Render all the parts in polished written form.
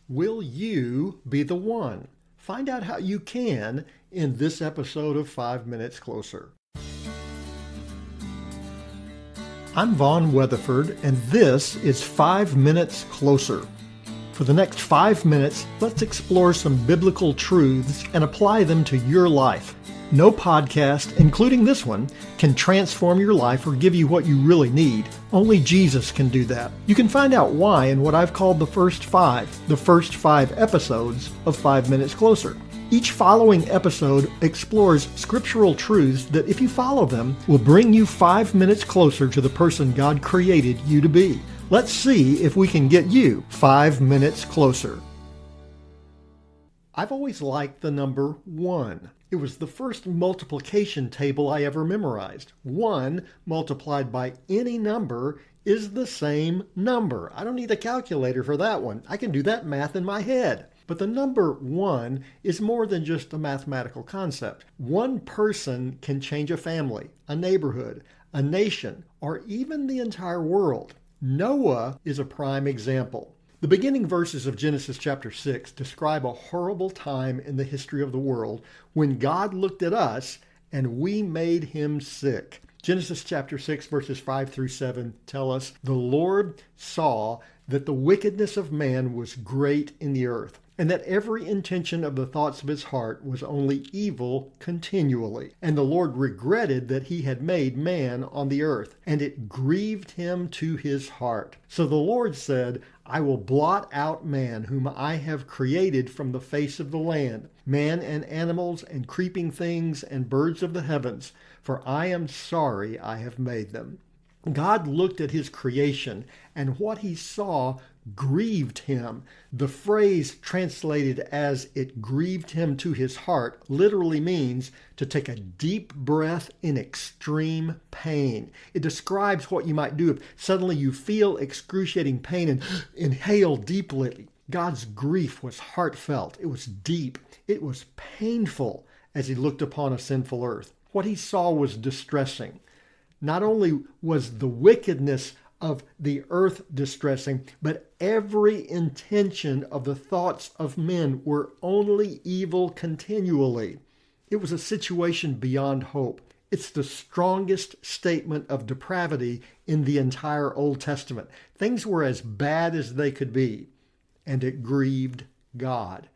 Will you be the one? Find out how you can in this episode of 5 Minutes Closer. I'm Vaughn Weatherford, and this is 5 Minutes Closer. For the next 5 minutes, let's explore some biblical truths and apply them to your life. No podcast, including this one, can transform your life or give you what you really need. Only Jesus can do that. You can find out why in what I've called the first five episodes of 5 Minutes Closer. Each following episode explores scriptural truths that, if you follow them, will bring you 5 minutes closer to the person God created you to be. Let's see if we can get you 5 minutes closer. I've always liked the number 1. It was the first multiplication table I ever memorized. 1 multiplied by any number is the same number. I don't need a calculator for that one. I can do that math in my head. But the number 1 is more than just a mathematical concept. One person can change a family, a neighborhood, a nation, or even the entire world. Noah is a prime example. The beginning verses of Genesis chapter 6 describe a horrible time in the history of the world when God looked at us and we made him sick. Genesis chapter 6 verses 5 through 7 tell us, "The Lord saw that the wickedness of man was great in the earth, and that every intention of the thoughts of his heart was only evil continually. And the Lord regretted that he had made man on the earth, and it grieved him to his heart. So the Lord said, I will blot out man whom I have created from the face of the land, man and animals and creeping things and birds of the heavens, for I am sorry I have made them." God looked at his creation, and what he saw grieved him. The phrase translated as "it grieved him to his heart" literally means to take a deep breath in extreme pain. It describes what you might do if suddenly you feel excruciating pain and inhale deeply. God's grief was heartfelt. It was deep. It was painful as he looked upon a sinful earth. What he saw was distressing. Not only was the wickedness of the earth distressing, but every intention of the thoughts of men were only evil continually. It was a situation beyond hope. It's the strongest statement of depravity in the entire Old Testament. Things were as bad as they could be, and it grieved God.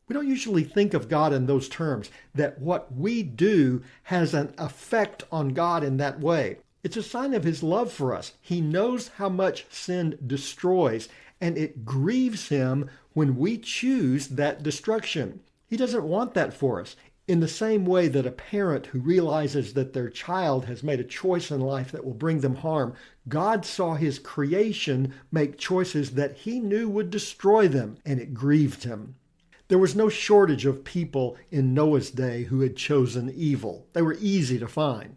We don't usually think of God in those terms, that what we do has an effect on God in that way. It's a sign of his love for us. He knows how much sin destroys, and it grieves him when we choose that destruction. He doesn't want that for us. In the same way that a parent who realizes that their child has made a choice in life that will bring them harm, God saw his creation make choices that he knew would destroy them, and it grieved him. There was no shortage of people in Noah's day who had chosen evil. They were easy to find.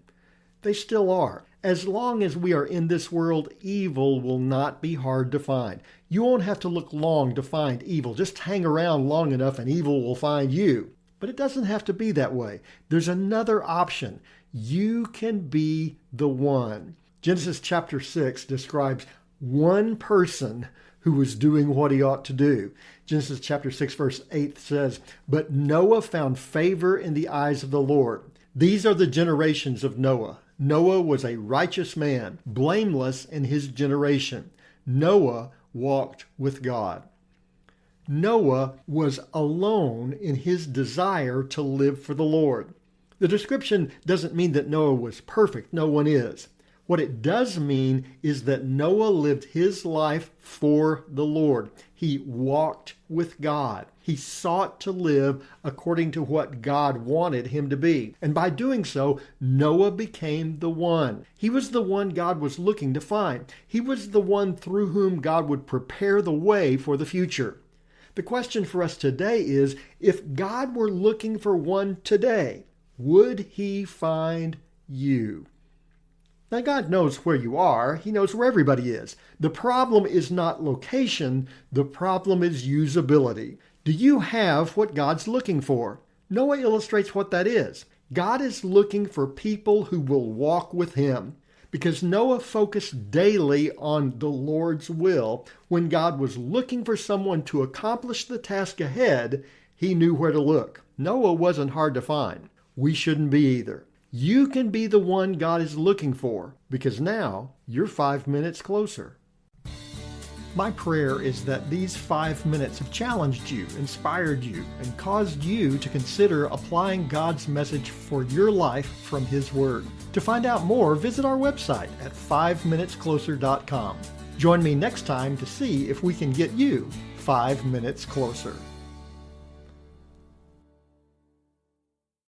They still are. As long as we are in this world, evil will not be hard to find. You won't have to look long to find evil. Just hang around long enough and evil will find you. But it doesn't have to be that way. There's another option. You can be the one. Genesis chapter 6 describes one person who was doing what he ought to do. Genesis chapter 6 verse 8 says, "But Noah found favor in the eyes of the Lord." These are the generations of Noah. Noah was a righteous man, blameless in his generation. Noah walked with God. Noah was alone in his desire to live for the Lord. The description doesn't mean that Noah was perfect. No one is. What it does mean is that Noah lived his life for the Lord. He walked with God. He sought to live according to what God wanted him to be. And by doing so, Noah became the one. He was the one God was looking to find. He was the one through whom God would prepare the way for the future. The question for us today is, if God were looking for one today, would he find you? Now, God knows where you are. He knows where everybody is. The problem is not location. The problem is usability. Do you have what God's looking for? Noah illustrates what that is. God is looking for people who will walk with him. because Noah focused daily on the Lord's will. When God was looking for someone to accomplish the task ahead, he knew where to look. Noah wasn't hard to find. We shouldn't be either. You can be the one God is looking for, because now you're 5 minutes closer. My prayer is that these 5 minutes have challenged you, inspired you, and caused you to consider applying God's message for your life from His Word. To find out more, visit our website at 5minutescloser.com. Join me next time to see if we can get you 5 minutes closer.